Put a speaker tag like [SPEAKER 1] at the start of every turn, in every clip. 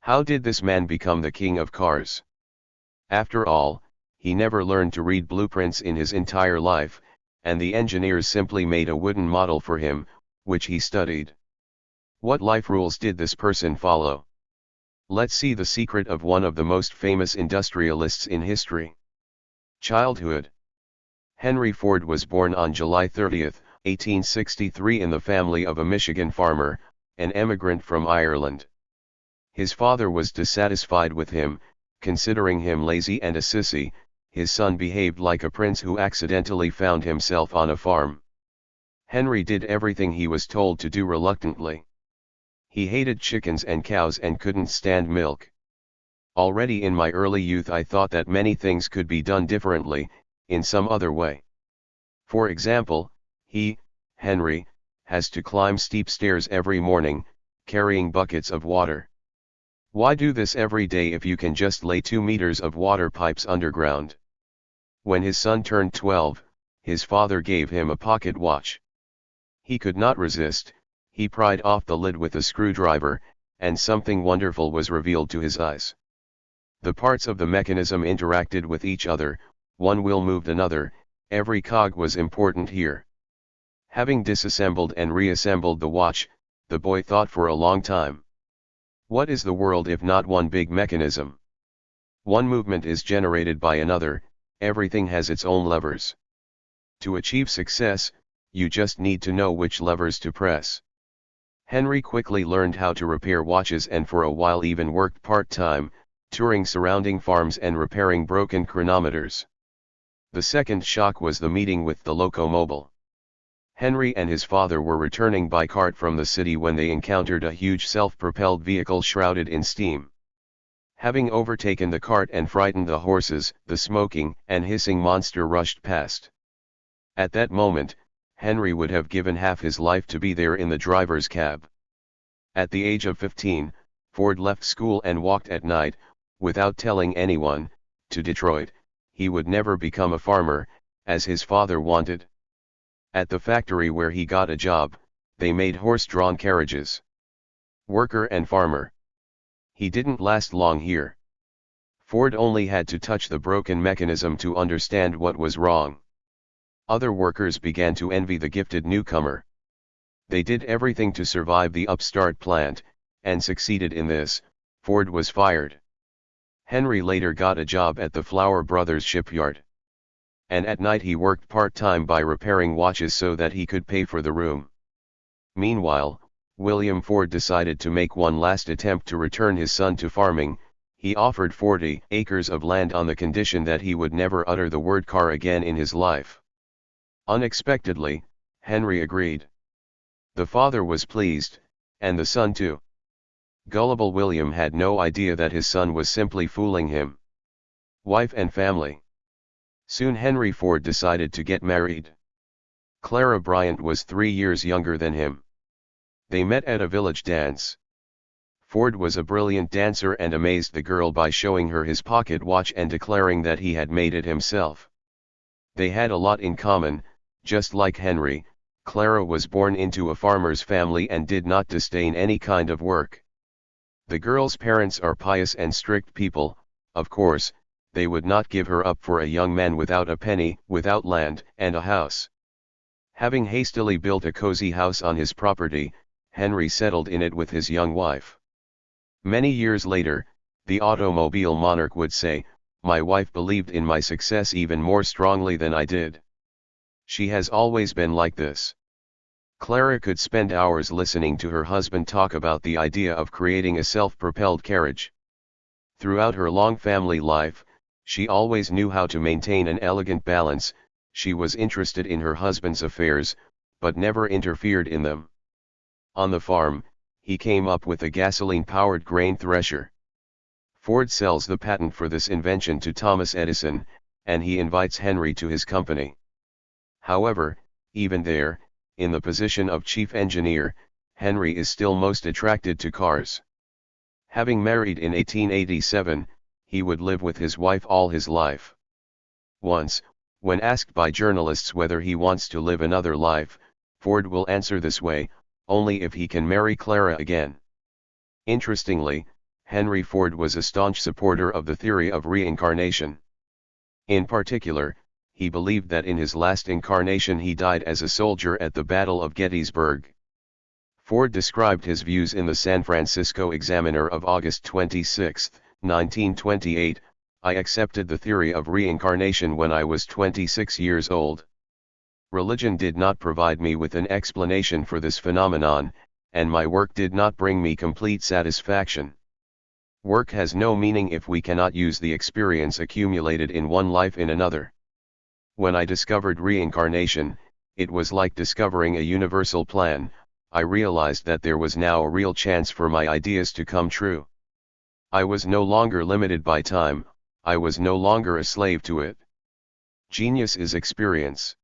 [SPEAKER 1] How did this man become the king of cars? After all, he never learned to read blueprints in his entire life, and the engineers simply made a wooden model for him, which he studied. What life rules did this person follow? Let's see the secret of one of the most famous industrialists in history. Childhood. Henry Ford was born on July 30, 1863 in the family of a Michigan farmer, an emigrant from Ireland. His father was dissatisfied with him, considering him lazy and a sissy. His son behaved like a prince who accidentally found himself on a farm. Henry did everything he was told to do reluctantly. He hated chickens and cows and couldn't stand milk. Already in my early youth I thought that many things could be done differently, in some other way. For example, Henry, has to climb steep stairs every morning, carrying buckets of water. Why do this every day if you can just lay 2 meters of water pipes underground? When his son turned 12, his father gave him a pocket watch. He could not resist. He pried off the lid with a screwdriver, and something wonderful was revealed to his eyes. The parts of the mechanism interacted with each other, one wheel moved another, every cog was important here. Having disassembled and reassembled the watch, the boy thought for a long time. What is the world if not one big mechanism? One movement is generated by another, everything has its own levers. To achieve success, you just need to know which levers to press. Henry quickly learned how to repair watches and for a while even worked part-time, touring surrounding farms and repairing broken chronometers. The second shock was the meeting with the locomobile. Henry and his father were returning by cart from the city when they encountered a huge self-propelled vehicle shrouded in steam. Having overtaken the cart and frightened the horses, the smoking and hissing monster rushed past. At that moment, Henry would have given half his life to be there in the driver's cab. At the age of 15, Ford left school and walked at night, without telling anyone, to Detroit. He would never become a farmer, as his father wanted. At the factory where he got a job, they made horse-drawn carriages. Worker and farmer. He didn't last long here. Ford only had to touch the broken mechanism to understand what was wrong. Other workers began to envy the gifted newcomer. They did everything to survive the upstart plant, and succeeded in this. Ford was fired. Henry later got a job at the Flower Brothers shipyard. And at night he worked part-time by repairing watches so that he could pay for the room. Meanwhile, William Ford decided to make one last attempt to return his son to farming. He offered 40 acres of land on the condition that he would never utter the word car again in his life. Unexpectedly, Henry agreed. The father was pleased, and the son too. Gullible William had no idea that his son was simply fooling him. Wife and family. Soon Henry Ford decided to get married. Clara Bryant was 3 years younger than him. They met at a village dance. Ford was a brilliant dancer and amazed the girl by showing her his pocket watch and declaring that he had made it himself. They had a lot in common. Just like Henry, Clara was born into a farmer's family and did not disdain any kind of work. The girl's parents are pious and strict people. Of course, they would not give her up for a young man without a penny, without land and a house. Having hastily built a cozy house on his property, Henry settled in it with his young wife. Many years later, the automobile monarch would say, "My wife believed in my success even more strongly than I did. She has always been like this." Clara could spend hours listening to her husband talk about the idea of creating a self-propelled carriage. Throughout her long family life, she always knew how to maintain an elegant balance. She was interested in her husband's affairs, but never interfered in them. On the farm, he came up with a gasoline-powered grain thresher. Ford sells the patent for this invention to Thomas Edison, and he invites Henry to his company. However, even there, in the position of chief engineer, Henry is still most attracted to cars. Having married in 1887, he would live with his wife all his life. Once, when asked by journalists whether he wants to live another life, Ford will answer this way, "Only if he can marry Clara again." Interestingly, Henry Ford was a staunch supporter of the theory of reincarnation. In particular, he believed that in his last incarnation he died as a soldier at the Battle of Gettysburg. Ford described his views in the San Francisco Examiner of August 26, 1928, "I accepted the theory of reincarnation when I was 26 years old. Religion did not provide me with an explanation for this phenomenon, and my work did not bring me complete satisfaction. Work has no meaning if we cannot use the experience accumulated in one life in another. When I discovered reincarnation, it was like discovering a universal plan. I realized that there was now a real chance for my ideas to come true. I was no longer limited by time, I was no longer a slave to it. Genius is experience.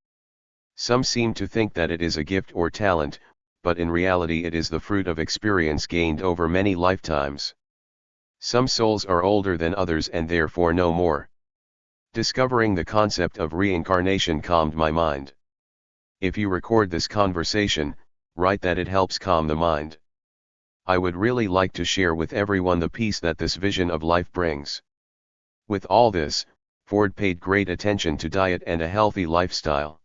[SPEAKER 1] Some seem to think that it is a gift or talent, but in reality it is the fruit of experience gained over many lifetimes. Some souls are older than others and therefore know more. Discovering the concept of reincarnation calmed my mind. If you record this conversation, write that it helps calm the mind. I would really like to share with everyone the peace that this vision of life brings." With all this, Ford paid great attention to diet and a healthy lifestyle.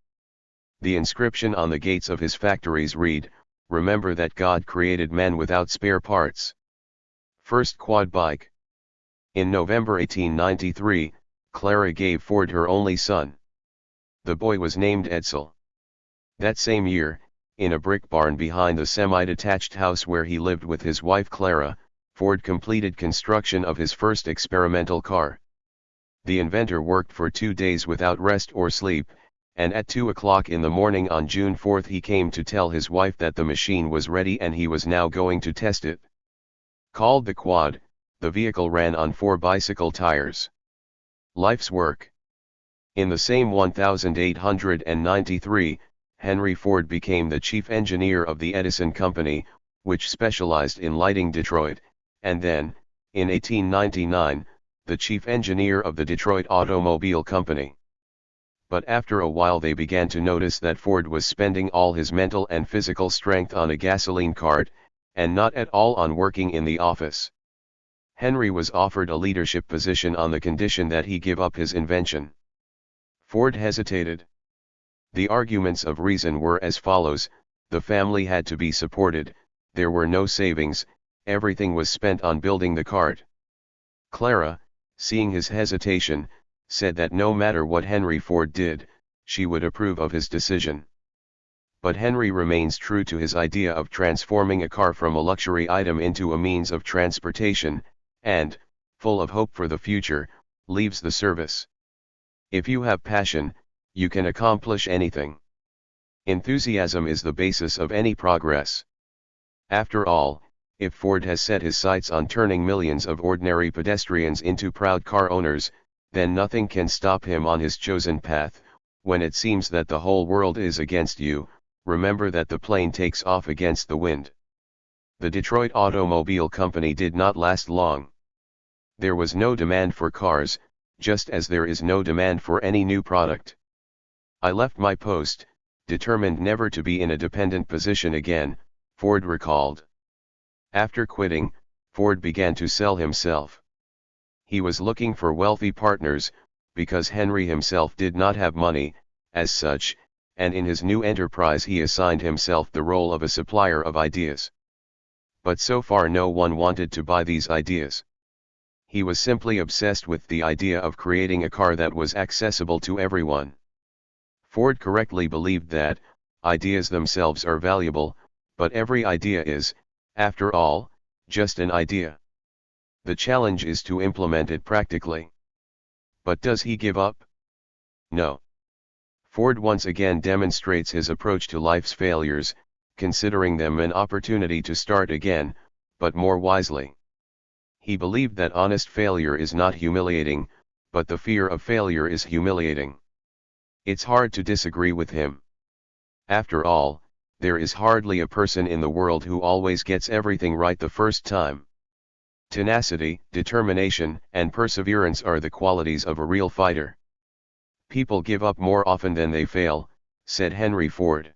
[SPEAKER 1] The inscription on the gates of his factories read, "Remember that God created men without spare parts." First quad bike. In November 1893, Clara gave Ford her only son. The boy was named Edsel. That same year, in a brick barn behind the semi-detached house where he lived with his wife Clara, Ford completed construction of his first experimental car. The inventor worked for 2 days without rest or sleep, and at 2 o'clock in the morning on June 4 he came to tell his wife that the machine was ready and he was now going to test it. Called the Quad, the vehicle ran on 4 bicycle tires. Life's work. In the same 1893, Henry Ford became the chief engineer of the Edison Company, which specialized in lighting Detroit, and then, in 1899, the chief engineer of the Detroit Automobile Company. But after a while they began to notice that Ford was spending all his mental and physical strength on a gasoline cart, and not at all on working in the office. Henry was offered a leadership position on the condition that he give up his invention. Ford hesitated. The arguments of reason were as follows: the family had to be supported, there were no savings, everything was spent on building the cart. Clara, seeing his hesitation, said that no matter what Henry Ford did, she would approve of his decision. But Henry remains true to his idea of transforming a car from a luxury item into a means of transportation, and, full of hope for the future, leaves the service. If you have passion, you can accomplish anything. Enthusiasm is the basis of any progress. After all, if Ford has set his sights on turning millions of ordinary pedestrians into proud car owners, then nothing can stop him on his chosen path. When it seems that the whole world is against you, remember that the plane takes off against the wind. The Detroit Automobile Company did not last long. There was no demand for cars, just as there is no demand for any new product. I left my post, determined never to be in a dependent position again, Ford recalled. After quitting, Ford began to sell himself. He was looking for wealthy partners, because Henry himself did not have money, as such, and in his new enterprise he assigned himself the role of a supplier of ideas. But so far no one wanted to buy these ideas. He was simply obsessed with the idea of creating a car that was accessible to everyone. Ford correctly believed that, ideas themselves are valuable, but every idea is, after all, just an idea. The challenge is to implement it practically. But does he give up? No. Ford once again demonstrates his approach to life's failures, considering them an opportunity to start again, but more wisely. He believed that honest failure is not humiliating, but the fear of failure is humiliating. It's hard to disagree with him. After all, there is hardly a person in the world who always gets everything right the first time. Tenacity, determination, and perseverance are the qualities of a real fighter. People give up more often than they fail, said Henry Ford.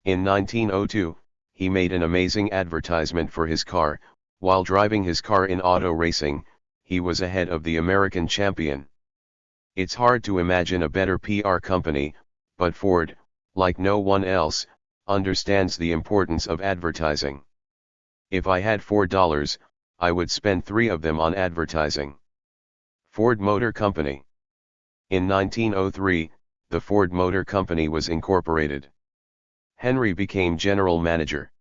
[SPEAKER 1] In 1902, he made an amazing advertisement for his car, While driving his car in auto racing, he was ahead of the American champion. It's hard to imagine a better PR company, but Ford, like no one else, understands the importance of advertising. If I had $4, I would spend 3 of them on advertising. Ford Motor Company. In 1903, the Ford Motor Company was incorporated. Henry became general manager.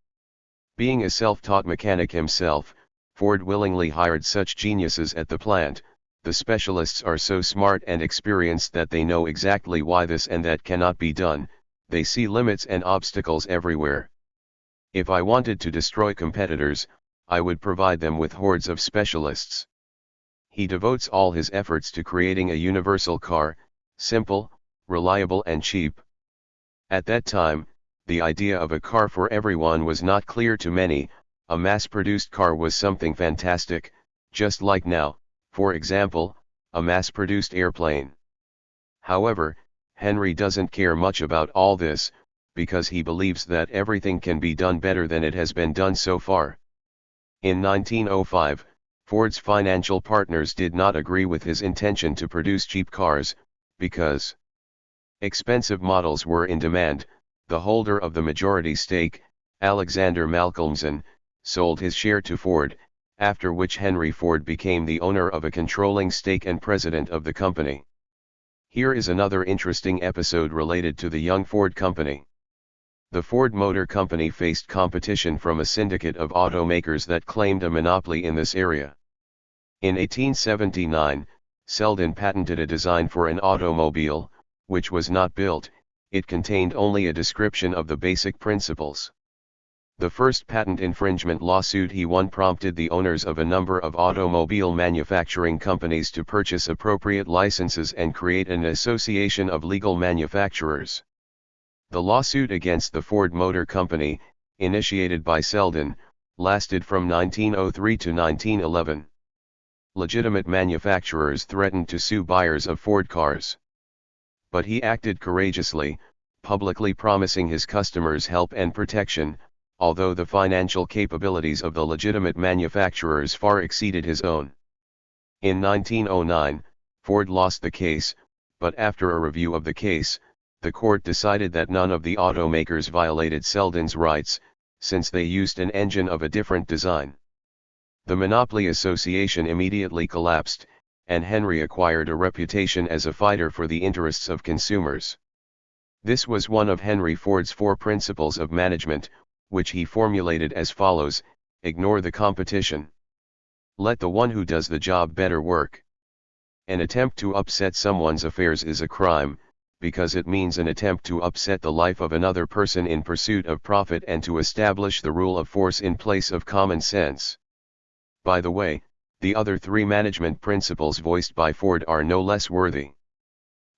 [SPEAKER 1] Being a self-taught mechanic himself, Ford willingly hired such geniuses at the plant. The specialists are so smart and experienced that they know exactly why this and that cannot be done. They see limits and obstacles everywhere. If I wanted to destroy competitors, I would provide them with hordes of specialists. He devotes all his efforts to creating a universal car, simple, reliable and cheap. At that time, the idea of a car for everyone was not clear to many. A mass-produced car was something fantastic, just like now, for example, a mass-produced airplane. However, Henry doesn't care much about all this, because he believes that everything can be done better than it has been done so far. In 1905, Ford's financial partners did not agree with his intention to produce cheap cars, because expensive models were in demand. The holder of the majority stake, Alexander Malcolmson, sold his share to Ford, after which Henry Ford became the owner of a controlling stake and president of the company. Here is another interesting episode related to the young Ford Company. The Ford Motor Company faced competition from a syndicate of automakers that claimed a monopoly in this area. In 1879, Selden patented a design for an automobile, which was not built. It contained only a description of the basic principles. The first patent infringement lawsuit he won prompted the owners of a number of automobile manufacturing companies to purchase appropriate licenses and create an association of legal manufacturers. The lawsuit against the Ford Motor Company, initiated by Selden, lasted from 1903 to 1911. Legitimate manufacturers threatened to sue buyers of Ford cars. But he acted courageously, publicly promising his customers help and protection, although the financial capabilities of the legitimate manufacturers far exceeded his own. In 1909, Ford lost the case, but after a review of the case, the court decided that none of the automakers violated Selden's rights, since they used an engine of a different design. The Monopoly Association immediately collapsed, and Henry acquired a reputation as a fighter for the interests of consumers. This was one of Henry Ford's 4 principles of management, which he formulated as follows: ignore the competition. Let the one who does the job better work. An attempt to upset someone's affairs is a crime, because it means an attempt to upset the life of another person in pursuit of profit and to establish the rule of force in place of common sense. By the way, the other 3 management principles voiced by Ford are no less worthy.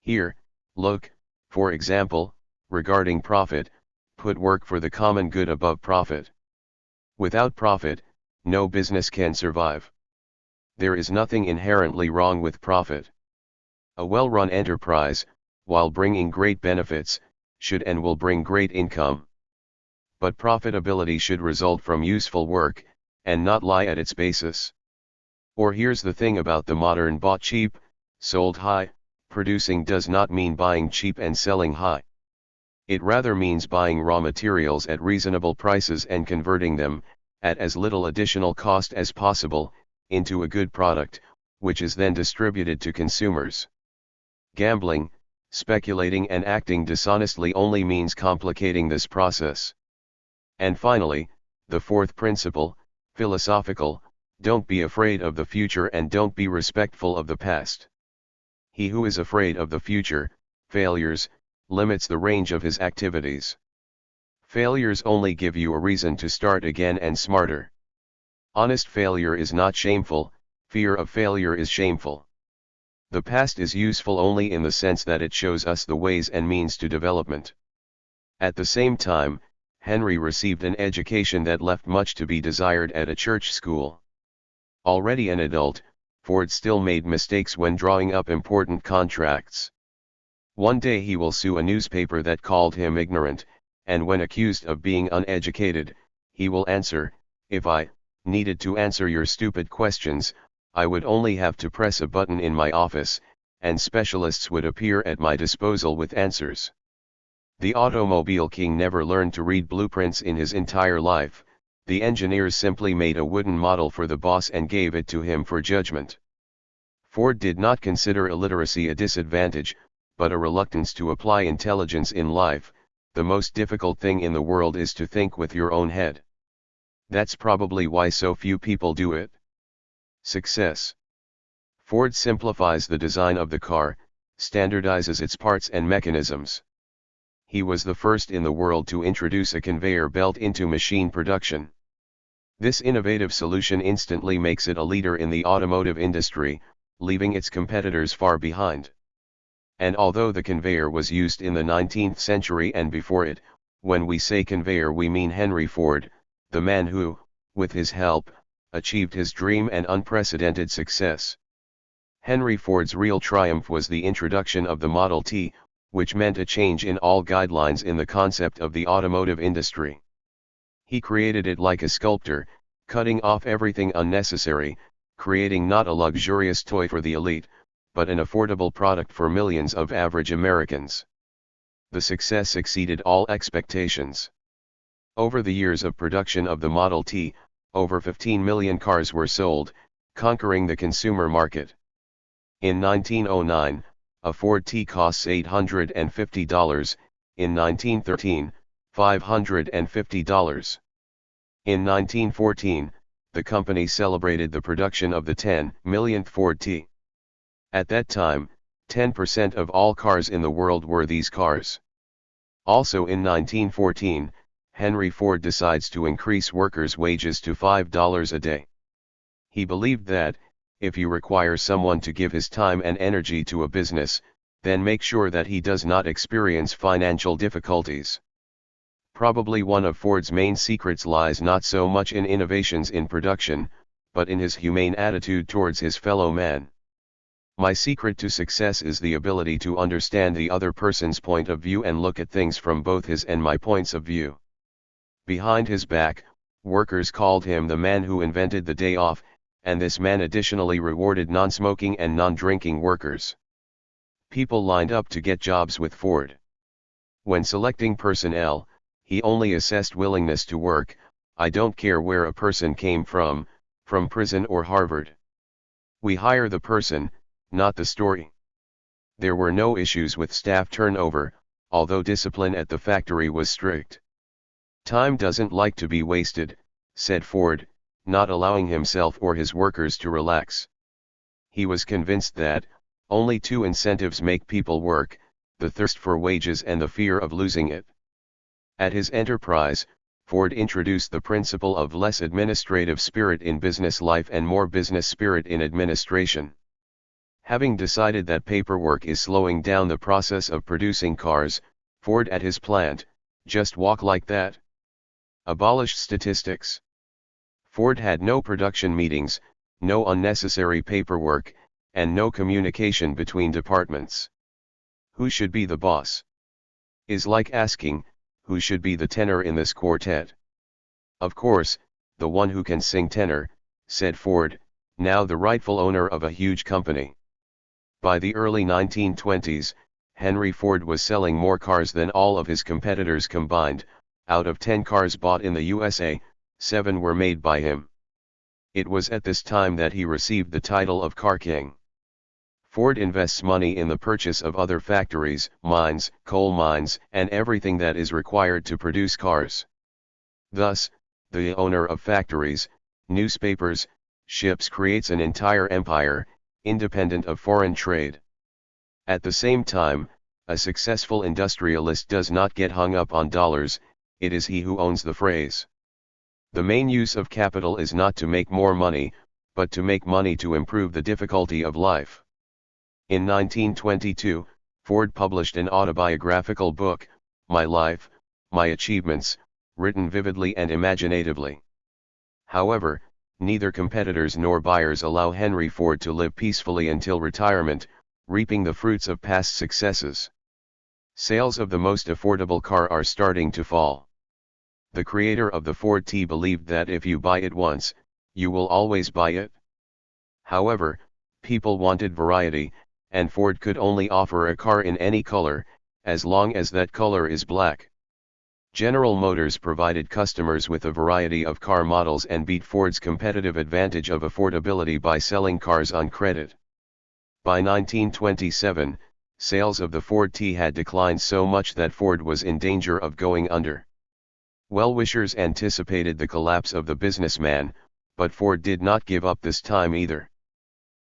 [SPEAKER 1] Here, look, for example, regarding profit, put work for the common good above profit. Without profit, no business can survive. There is nothing inherently wrong with profit. A well-run enterprise, while bringing great benefits, should and will bring great income. But profitability should result from useful work, and not lie at its basis. Or here's the thing about the modern bought cheap, sold high. Producing does not mean buying cheap and selling high. It rather means buying raw materials at reasonable prices and converting them, at as little additional cost as possible, into a good product, which is then distributed to consumers. Gambling, speculating and acting dishonestly only means complicating this process. And finally, the 4th principle, philosophical: don't be afraid of the future and don't be respectful of the past. He who is afraid of the future, failures, limits the range of his activities. Failures only give you a reason to start again and smarter. Honest failure is not shameful, fear of failure is shameful. The past is useful only in the sense that it shows us the ways and means to development. At the same time, Henry received an education that left much to be desired at a church school. Already an adult, Ford still made mistakes when drawing up important contracts. One day he will sue a newspaper that called him ignorant, and when accused of being uneducated, he will answer, "If I, needed to answer your stupid questions, I would only have to press a button in my office, and specialists would appear at my disposal with answers. The automobile king never learned to read blueprints in his entire life. The engineers simply made a wooden model for the boss and gave it to him for judgment. Ford did not consider illiteracy a disadvantage, but a reluctance to apply intelligence in life. The most difficult thing in the world is to think with your own head. That's probably why so few people do it. Success. Ford simplifies the design of the car, standardizes its parts and mechanisms. He was the first in the world to introduce a conveyor belt into machine production. This innovative solution instantly makes it a leader in the automotive industry, leaving its competitors far behind. And although the conveyor was used in the 19th century and before it, when we say conveyor we mean Henry Ford, the man who, with his help, achieved his dream and unprecedented success. Henry Ford's real triumph was the introduction of the Model T, which meant a change in all guidelines in the concept of the automotive industry. He created it like a sculptor, cutting off everything unnecessary, creating not a luxurious toy for the elite, but an affordable product for millions of average Americans. The success exceeded all expectations. Over the years of production of the Model T, over 15 million cars were sold, conquering the consumer market. In 1909, a Ford T costs $850, in 1913, $550. In 1914, the company celebrated the production of the 10 millionth Ford T. At that time, 10% of all cars in the world were these cars. Also in 1914, Henry Ford decides to increase workers' wages to $5 a day. He believed that, if you require someone to give his time and energy to a business, then make sure that he does not experience financial difficulties. Probably one of Ford's main secrets lies not so much in innovations in production, but in his humane attitude towards his fellow man. My secret to success is the ability to understand the other person's point of view and look at things from both his and my points of view. Behind his back, workers called him the man who invented the day off, and this man additionally rewarded non-smoking and non-drinking workers. People lined up to get jobs with Ford. When selecting personnel, he only assessed willingness to work. I don't care where a person came from prison or Harvard. We hire the person, not the story. There were no issues with staff turnover, although discipline at the factory was strict. Time doesn't like to be wasted, said Ford, not allowing himself or his workers to relax. He was convinced that, only two incentives make people work, the thirst for wages and the fear of losing it. At his enterprise, Ford introduced the principle of less administrative spirit in business life and more business spirit in administration. Having decided that paperwork is slowing down the process of producing cars, Ford at his plant, just walk like that. Abolished statistics. Ford had no production meetings, no unnecessary paperwork, and no communication between departments. Who should be the boss? Is like asking, who should be the tenor in this quartet? Of course, the one who can sing tenor, said Ford, now the rightful owner of a huge company. By the early 1920s, Henry Ford was selling more cars than all of his competitors combined. Out of 10 cars bought in the USA, 7 were made by him. It was at this time that he received the title of Car King. Ford invests money in the purchase of other factories, mines, coal mines, and everything that is required to produce cars. Thus, the owner of factories, newspapers, ships creates an entire empire, independent of foreign trade. At the same time, a successful industrialist does not get hung up on dollars, it is he who owns the phrase. The main use of capital is not to make more money, but to make money to improve the difficulty of life. In 1922, Ford published an autobiographical book, My Life, My Achievements, written vividly and imaginatively. However, neither competitors nor buyers allow Henry Ford to live peacefully until retirement, reaping the fruits of past successes. Sales of the most affordable car are starting to fall. The creator of the Ford T believed that if you buy it once, you will always buy it. However, people wanted variety, and Ford could only offer a car in any color, as long as that color is black. General Motors provided customers with a variety of car models and beat Ford's competitive advantage of affordability by selling cars on credit. By 1927, sales of the Ford T had declined so much that Ford was in danger of going under. Well-wishers anticipated the collapse of the businessman, but Ford did not give up this time either.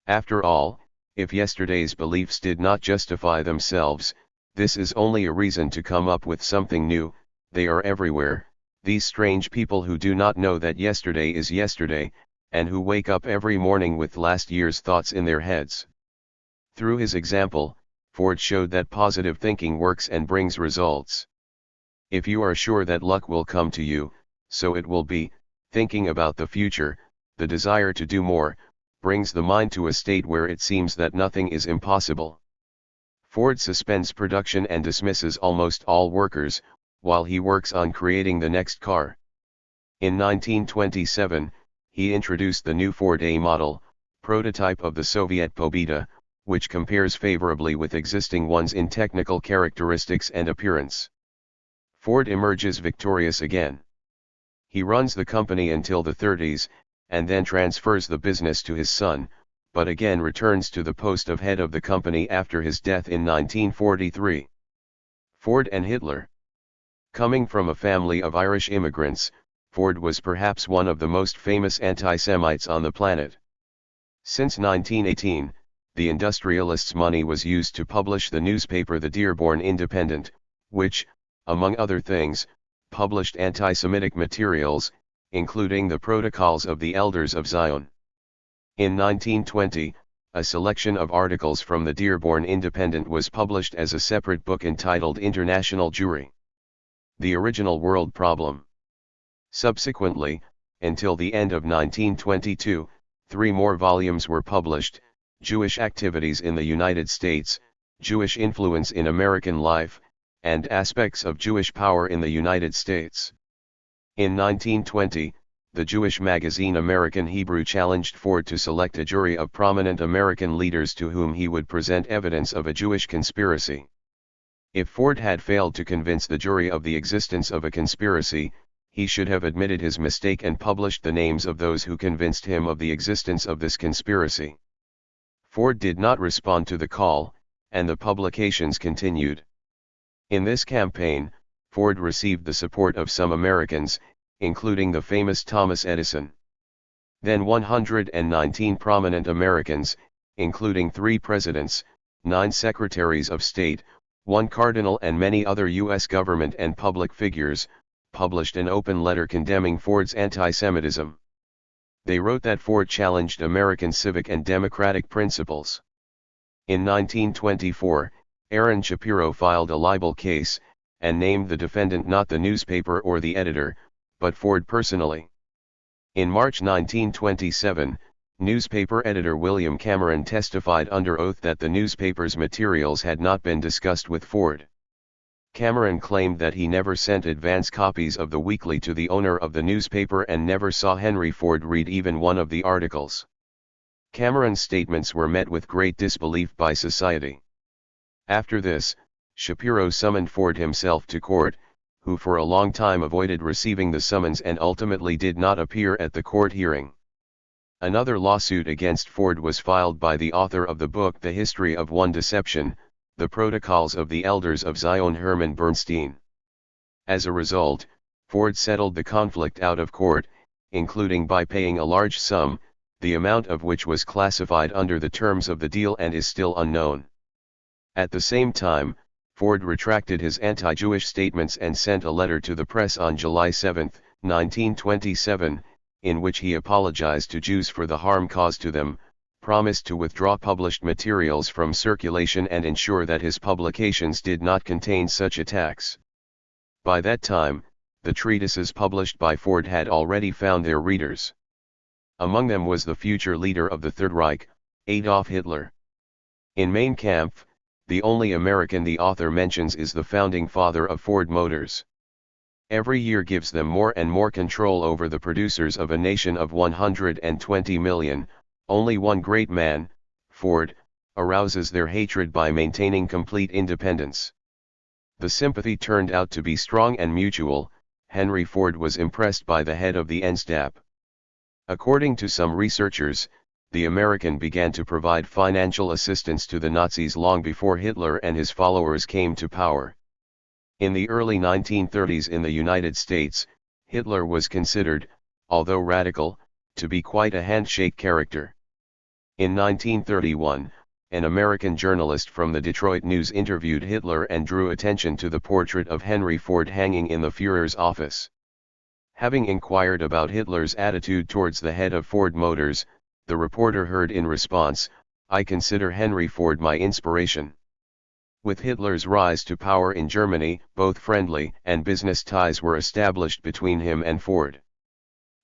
[SPEAKER 1] After all, if yesterday's beliefs did not justify themselves, this is only a reason to come up with something new. They are everywhere, these strange people who do not know that yesterday is yesterday, and who wake up every morning with last year's thoughts in their heads. Through his example, Ford showed that positive thinking works and brings results. If you are sure that luck will come to you, so it will be. Thinking about the future, the desire to do more, brings the mind to a state where it seems that nothing is impossible. Ford suspends production and dismisses almost all workers, while he works on creating the next car. In 1927, he introduced the new Ford A model, prototype of the Soviet Pobeda, which compares favorably with existing ones in technical characteristics and appearance. Ford emerges victorious again. He runs the company until the 30s, and then transfers the business to his son, but again returns to the post of head of the company after his death in 1943. Ford and Hitler. Coming from a family of Irish immigrants, Ford was perhaps one of the most famous anti-Semites on the planet. Since 1918, the industrialists' money was used to publish the newspaper The Dearborn Independent, which, among other things, published anti-Semitic materials, including the Protocols of the Elders of Zion. In 1920, a selection of articles from the Dearborn Independent was published as a separate book entitled International Jewry: The Original World Problem. Subsequently, until the end of 1922, 3 more volumes were published: Jewish Activities in the United States, Jewish Influence in American Life, and Aspects of Jewish Power in the United States. In 1920, the Jewish magazine American Hebrew challenged Ford to select a jury of prominent American leaders to whom he would present evidence of a Jewish conspiracy. If Ford had failed to convince the jury of the existence of a conspiracy, he should have admitted his mistake and published the names of those who convinced him of the existence of this conspiracy. Ford did not respond to the call, and the publications continued. In this campaign, Ford received the support of some Americans, including the famous Thomas Edison. Then 119 prominent Americans, including 3 presidents, 9 secretaries of state, 1 cardinal and many other U.S. government and public figures, published an open letter condemning Ford's anti-Semitism. They wrote that Ford challenged American civic and democratic principles. In 1924, Aaron Shapiro filed a libel case, and named the defendant not the newspaper or the editor, but Ford personally. In March 1927, newspaper editor William Cameron testified under oath that the newspaper's materials had not been discussed with Ford. Cameron claimed that he never sent advance copies of the weekly to the owner of the newspaper and never saw Henry Ford read even one of the articles. Cameron's statements were met with great disbelief by society. After this, Shapiro summoned Ford himself to court, who for a long time avoided receiving the summons and ultimately did not appear at the court hearing. Another lawsuit against Ford was filed by the author of the book The History of One Deception, The Protocols of the Elders of Zion, Herman Bernstein. As a result, Ford settled the conflict out of court, including by paying a large sum, the amount of which was classified under the terms of the deal and is still unknown. At the same time, Ford retracted his anti-Jewish statements and sent a letter to the press on July 7, 1927, in which he apologized to Jews for the harm caused to them, promised to withdraw published materials from circulation and ensure that his publications did not contain such attacks. By that time, the treatises published by Ford had already found their readers. Among them was the future leader of the Third Reich, Adolf Hitler. In Mein Kampf, the only American the author mentions is the founding father of Ford Motors. every year gives them more and more control over the producers of a nation of 120 million, only one great man, Ford, arouses their hatred by maintaining complete independence. The sympathy turned out to be strong and mutual. Henry Ford was impressed by the head of the NSDAP. According to some researchers, the American began to provide financial assistance to the Nazis long before Hitler and his followers came to power. In the early 1930s in the United States, Hitler was considered, although radical, to be quite a handshake character. In 1931, an American journalist from the Detroit News interviewed Hitler and drew attention to the portrait of Henry Ford hanging in the Führer's office. Having inquired about Hitler's attitude towards the head of Ford Motors, the reporter heard in response, "I consider Henry Ford my inspiration." With Hitler's rise to power in Germany, both friendly and business ties were established between him and Ford.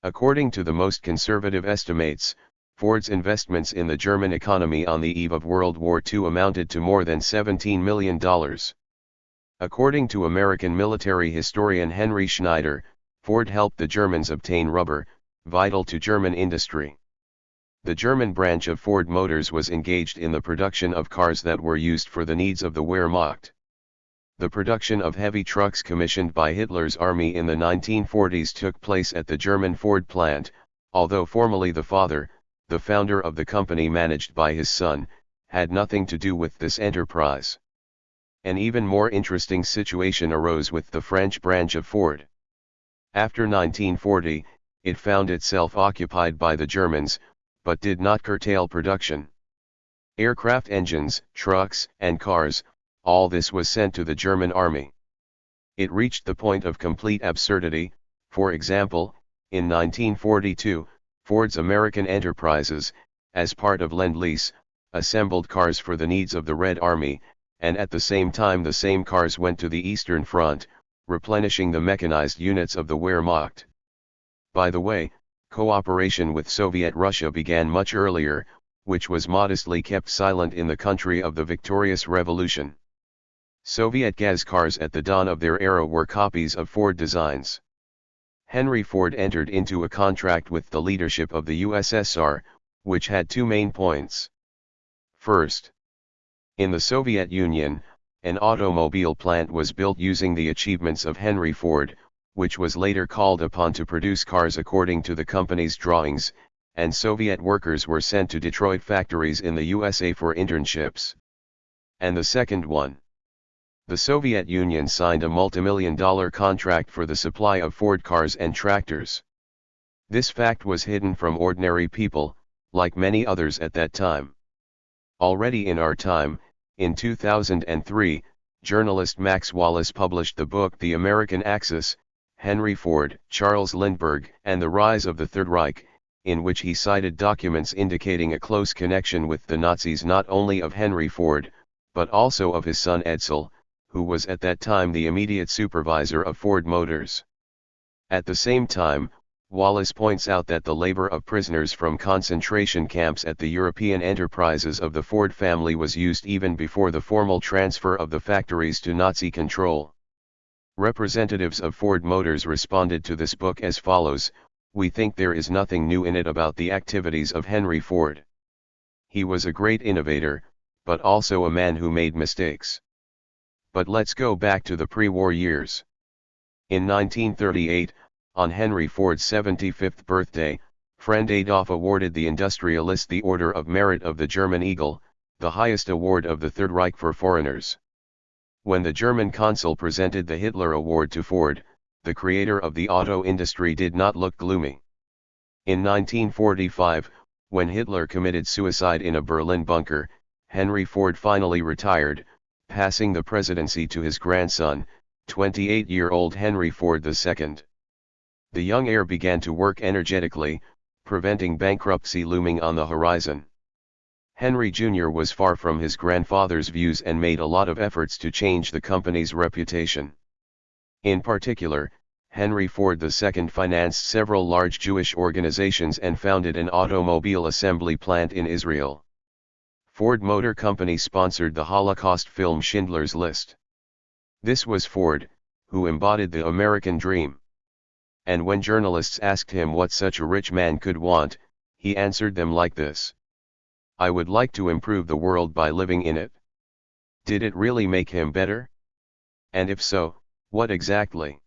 [SPEAKER 1] According to the most conservative estimates, Ford's investments in the German economy on the eve of World War II amounted to more than $17 million. According to American military historian Henry Schneider, Ford helped the Germans obtain rubber, vital to German industry. The German branch of Ford Motors was engaged in the production of cars that were used for the needs of the Wehrmacht. The production of heavy trucks commissioned by Hitler's army in the 1940s took place at the German Ford plant, although formally the father, the founder of the company managed by his son, had nothing to do with this enterprise. An even more interesting situation arose with the French branch of Ford. After 1940, it found itself occupied by the Germans, but did not curtail production. Aircraft engines, trucks, and cars, all this was sent to the German army. It reached the point of complete absurdity. For example, in 1942, Ford's American enterprises, as part of Lend-Lease, assembled cars for the needs of the Red Army, and at the same time the same cars went to the Eastern Front, replenishing the mechanized units of the Wehrmacht. By the way, cooperation with Soviet Russia began much earlier, which was modestly kept silent in the country of the victorious revolution. Soviet gas cars at the dawn of their era were copies of Ford designs. Henry Ford entered into a contract with the leadership of the USSR, which had two main points. First, in the Soviet Union, an automobile plant was built using the achievements of Henry Ford, which was later called upon to produce cars according to the company's drawings, and Soviet workers were sent to Detroit factories in the USA for internships. And the second one. The Soviet Union signed a multimillion-dollar contract for the supply of Ford cars and tractors. This fact was hidden from ordinary people, like many others at that time. Already in our time, in 2003, journalist Max Wallace published the book The American Axis, Henry Ford, Charles Lindbergh, and the Rise of the Third Reich, in which he cited documents indicating a close connection with the Nazis not only of Henry Ford, but also of his son Edsel, who was at that time the immediate supervisor of Ford Motors. At the same time, Wallace points out that the labor of prisoners from concentration camps at the European enterprises of the Ford family was used even before the formal transfer of the factories to Nazi control. Representatives of Ford Motors responded to this book as follows: "We think there is nothing new in it about the activities of Henry Ford. He was a great innovator, but also a man who made mistakes." But let's go back to the pre-war years. In 1938, on Henry Ford's 75th birthday, friend Adolf awarded the industrialist the Order of Merit of the German Eagle, the highest award of the Third Reich for foreigners. When the German consul presented the Hitler Award to Ford, the creator of the auto industry did not look gloomy. In 1945, when Hitler committed suicide in a Berlin bunker, Henry Ford finally retired, passing the presidency to his grandson, 28-year-old Henry Ford II. The young heir began to work energetically, preventing bankruptcy looming on the horizon. Henry Jr. was far from his grandfather's views and made a lot of efforts to change the company's reputation. In particular, Henry Ford II financed several large Jewish organizations and founded an automobile assembly plant in Israel. Ford Motor Company sponsored the Holocaust film Schindler's List. This was Ford, who embodied the American dream. And when journalists asked him what such a rich man could want, he answered them like this: "I would like to improve the world by living in it." Did it really make him better? And if so, what exactly?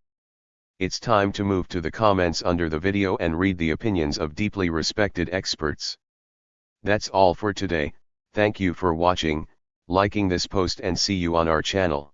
[SPEAKER 1] It's time to move to the comments under the video and read the opinions of deeply respected experts. That's all for today. Thank you for watching, liking this post, and see you on our channel.